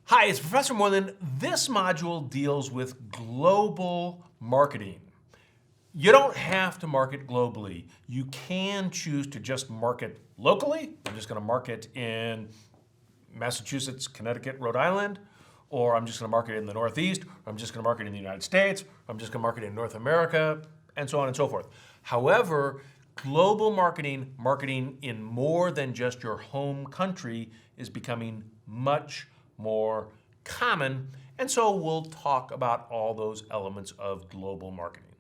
Hi, it's Professor Moylan. This module deals with global marketing. You don't have to market globally. You can choose to just market locally. I'm just going to market in Massachusetts, Connecticut, Rhode Island, or I'm just going to market in the Northeast, or I'm just going to market in the United States, or I'm just going to market in North America, and so on and so forth. However, global marketing, marketing in more than just your home country, is becoming much more common. And so we'll talk about all those elements of global marketing.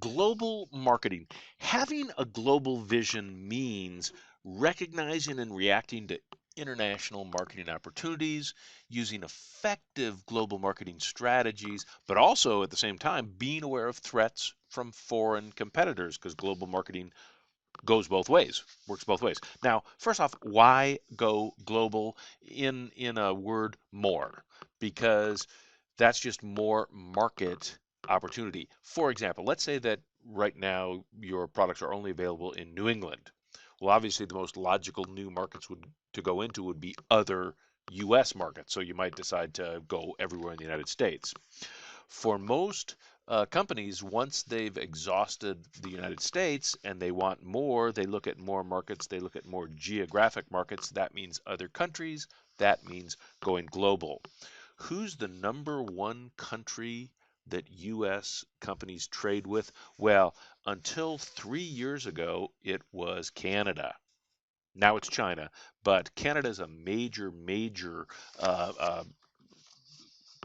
Global marketing. Having a global vision means recognizing and reacting to international marketing opportunities, using effective global marketing strategies, but also at the same time being aware of threats from foreign competitors because global marketing goes both ways, works both ways. Now, first off, why go global in a word more? Because that's just more market opportunity. For example, let's say that right now your products are only available in New England. Well, obviously the most logical new markets would to go into would be other US markets. So you might decide to go everywhere in the United States. For most companies, once they've exhausted the United States and they want more, they look at more markets, they look at more geographic markets. That means other countries, that means going global. Who's the number one country that U.S. companies trade with? Well, until 3 years ago, it was Canada. Now it's China, but Canada is a major uh, uh,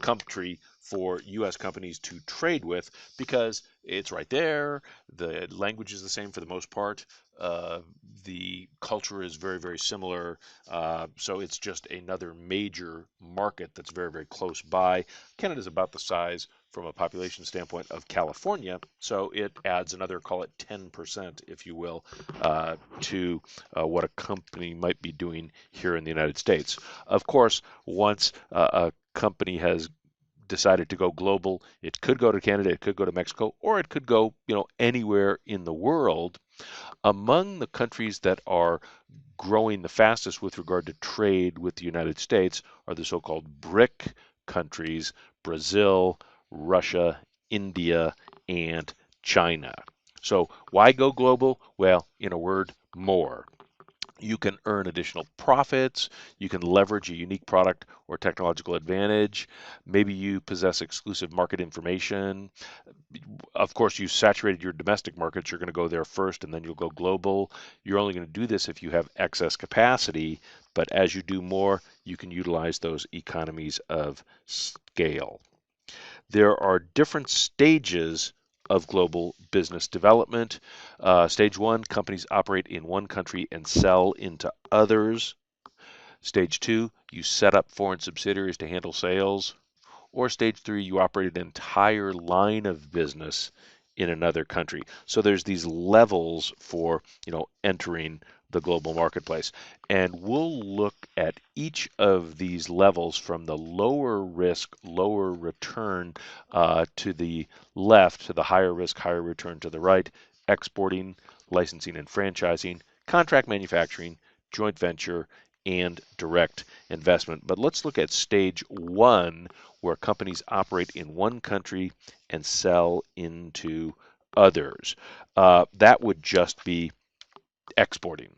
country for U.S. companies to trade with because it's right there. The language is the same for the most part. Uh, the culture is very similar. So it's just another major market that's very close by. Canada is about the size from a population standpoint of California, so it adds another, call it 10%, if you will, to what a company might be doing here in the United States. Of course, once a company has decided to go global, it could go to Canada, it could go to Mexico, or it could go, anywhere in the world. Among the countries that are growing the fastest with regard to trade with the United States are the so-called BRIC countries, Brazil, Russia, India, and China. So why go global? Well, in a word, more. You can earn additional profits. You can leverage a unique product or technological advantage. Maybe you possess exclusive market information. Of course, you saturated your domestic markets. You're going to go there first and then you'll go global. You're only going to do this if you have excess capacity. But as you do more, you can utilize those economies of scale. There are different stages of global business development. Stage one, companies operate in one country and sell into others. Stage two, you set up foreign subsidiaries to handle sales. Or stage three, you operate an entire line of business in another country. So there's these levels for, entering the global marketplace. And we'll look at each of these levels from the lower risk, lower return to the left, to the higher risk, higher return to the right, exporting, licensing and franchising, contract manufacturing, joint venture, and direct investment. But let's look at stage one, where companies operate in one country and sell into others. That would just be exporting.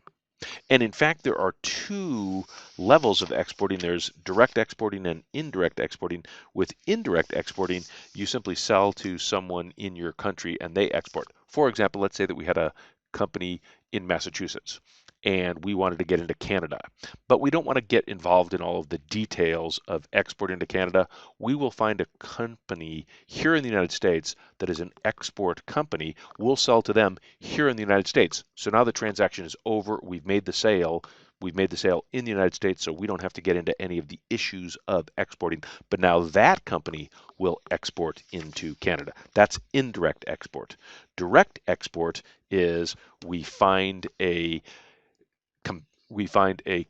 And in fact, there are two levels of exporting. There's direct exporting and indirect exporting. With indirect exporting, you simply sell to someone in your country and they export. For example, let's say that we had a company in Massachusetts and we wanted to get into Canada, but we don't want to get involved in all of the details of exporting to Canada. We will find a company here in the United States that is an export company. We'll sell to them here in the United States. So now the transaction is over. We've made the sale. We've made the sale in the United States, so we don't have to get into any of the issues of exporting. But now that company will export into Canada. That's indirect export. Direct export is we find a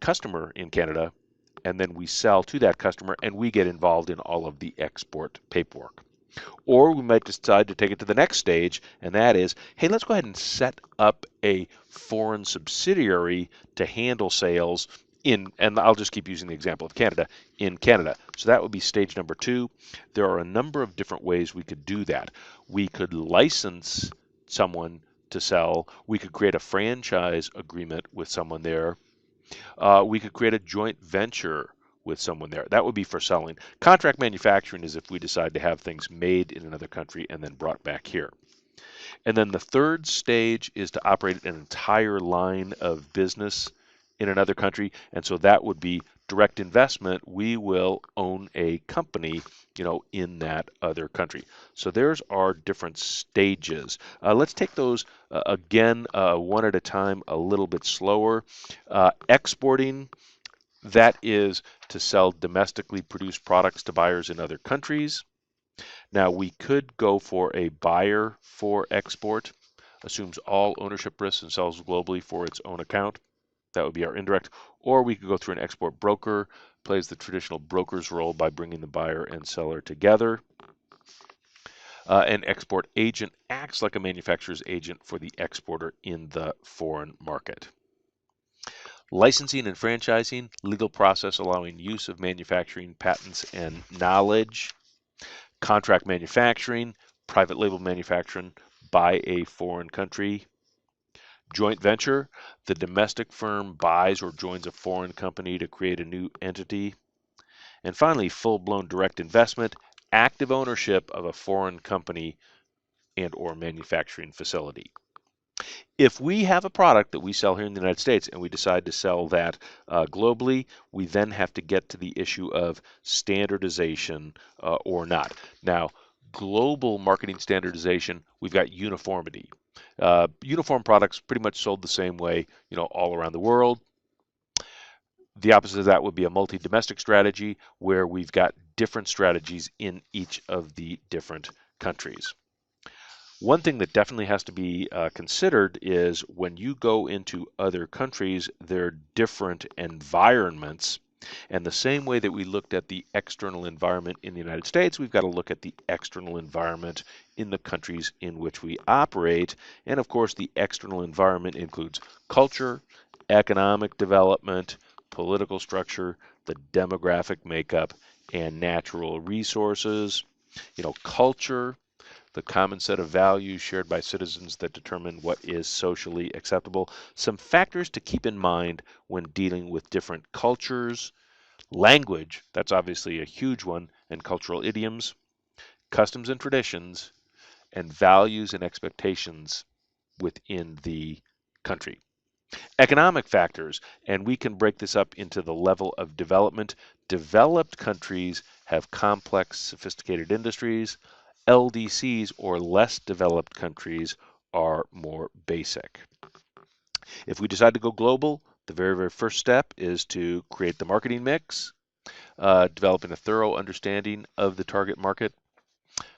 customer in Canada, and then we sell to that customer, and we get involved in all of the export paperwork. Or we might decide to take it to the next stage, and that is, hey, let's go ahead and set up a foreign subsidiary to handle sales and I'll just keep using the example of Canada, in Canada. So that would be stage number 2. There are a number of different ways we could do that. We could license someone to sell. We could create a franchise agreement with someone there. We could create a joint venture with someone there. That would be for selling. Contract manufacturing is if we decide to have things made in another country and then brought back here. And then the third stage is to operate an entire line of business in another country. And so that would be direct investment. We will own a company, in that other country. So there's our different stages. Let's take those again one at a time, a little bit slower. Exporting, that is to sell domestically produced products to buyers in other countries. Now, we could go for a buyer for export, assumes all ownership risks and sells globally for its own account. That would be our indirect. Or we could go through an export broker, plays the traditional broker's role by bringing the buyer and seller together. An export agent acts like a manufacturer's agent for the exporter in the foreign market. Licensing and franchising, legal process allowing use of manufacturing patents and knowledge. Contract manufacturing, private label manufacturing by a foreign country. Joint venture, the domestic firm buys or joins a foreign company to create a new entity. And finally, full-blown direct investment, active ownership of a foreign company and or manufacturing facility. If we have a product that we sell here in the United States and we decide to sell that globally, we then have to get to the issue of standardization or not. Now, global marketing standardization, we've got uniformity. Uniform products pretty much sold the same way, all around the world. The opposite of that would be a multi-domestic strategy where we've got different strategies in each of the different countries. One thing that definitely has to be considered is when you go into other countries, they're different environments. And the same way that we looked at the external environment in the United States, we've got to look at the external environment in the countries in which we operate. And of course, the external environment includes culture, economic development, political structure, the demographic makeup, and natural resources. Culture, the common set of values shared by citizens that determine what is socially acceptable. Some factors to keep in mind when dealing with different cultures. Language, that's obviously a huge one, and cultural idioms. Customs and traditions, and values and expectations within the country. Economic factors, and we can break this up into the level of development. Developed countries have complex, sophisticated industries. LDCs, or less developed countries, are more basic. If we decide to go global, the very, very first step is to create the marketing mix, developing a thorough understanding of the target market.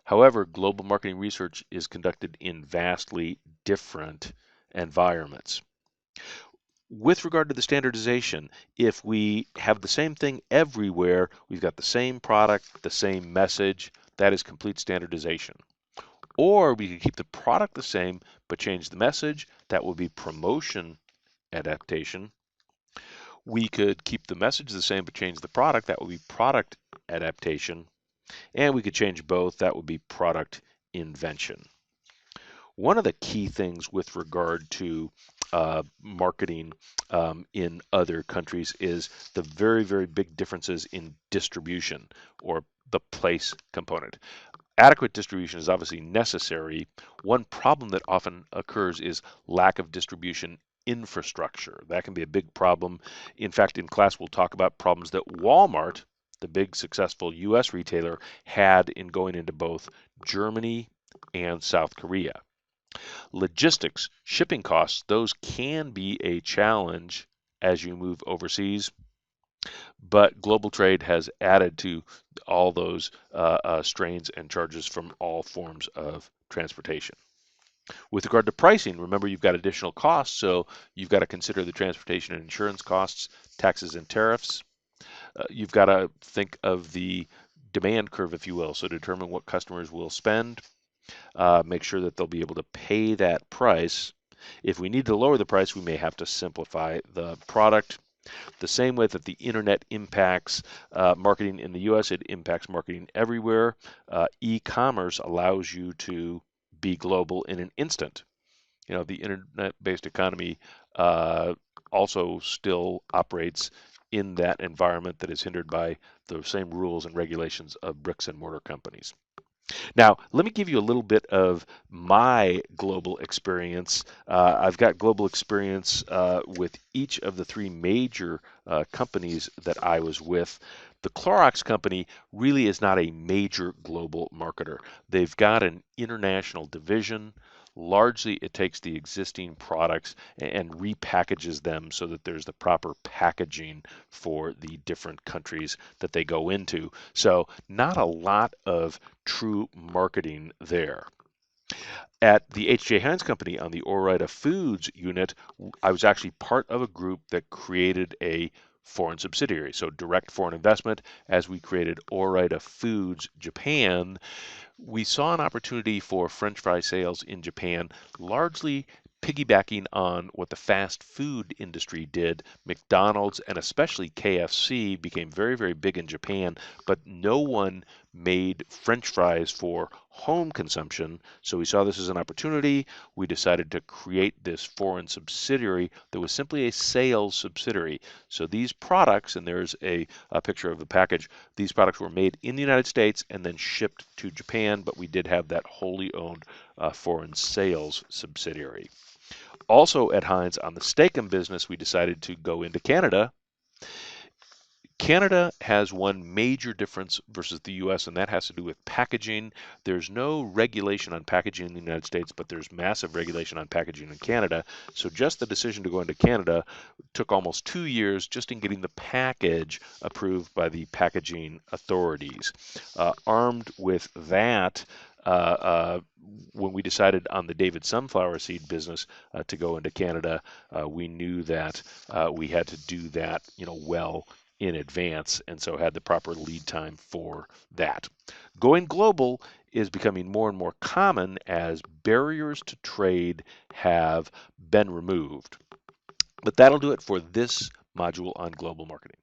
However, global marketing research is conducted in vastly different environments. With regard to the standardization, if we have the same thing everywhere, we've got the same product, the same message, that is complete standardization. Or we could keep the product the same, but change the message. That would be promotion adaptation. We could keep the message the same, but change the product. That would be product adaptation. And we could change both. That would be product invention. One of the key things with regard to marketing in other countries is the very, very big differences in distribution, or the place component. Adequate distribution is obviously necessary. One problem that often occurs is lack of distribution infrastructure. That can be a big problem. In fact, in class, we'll talk about problems that Walmart, the big successful US retailer, had in going into both Germany and South Korea. Logistics, shipping costs, those can be a challenge as you move overseas. But global trade has added to all those strains and charges from all forms of transportation. With regard to pricing, remember you've got additional costs, so you've got to consider the transportation and insurance costs, taxes and tariffs. You've got to think of the demand curve, if you will, so determine what customers will spend, make sure that they'll be able to pay that price. If we need to lower the price, we may have to simplify the product. The same way that the internet impacts marketing in the US, it impacts marketing everywhere. E-commerce allows you to be global in an instant. The internet-based economy uh, also still operates in that environment that is hindered by the same rules and regulations of bricks and mortar companies. Now, let me give you a little bit of my global experience. I've got global experience with each of the three major companies that I was with. The Clorox company really is not a major global marketer. They've got an international division. Largely, it takes the existing products and repackages them so that there's the proper packaging for the different countries that they go into. So, not a lot of true marketing there. At the H.J. Heinz Company on the Ore-Ida Foods unit, I was actually part of a group that created a foreign subsidiary, so direct foreign investment. As we created Ore-Ida Foods Japan, we saw an opportunity for French fry sales in Japan, largely piggybacking on what the fast food industry did. McDonald's and especially KFC became very, very big in Japan, but no one made French fries for home consumption. So we saw this as an opportunity. We decided to create this foreign subsidiary that was simply a sales subsidiary. So these products, and there's a picture of the package, these products were made in the United States and then shipped to Japan, but we did have that wholly owned foreign sales subsidiary. Also at Heinz on the Steak-umm business, we decided to go into Canada. Canada has one major difference versus the US, and that has to do with packaging. There's no regulation on packaging in the United States, but there's massive regulation on packaging in Canada. So just the decision to go into Canada took almost 2 years just in getting the package approved by the packaging authorities. Armed with that, when we decided on the David sunflower seed business to go into Canada, we knew that we had to do that, well in advance, and so had the proper lead time for that. Going global is becoming more and more common as barriers to trade have been removed. But that'll do it for this module on global marketing.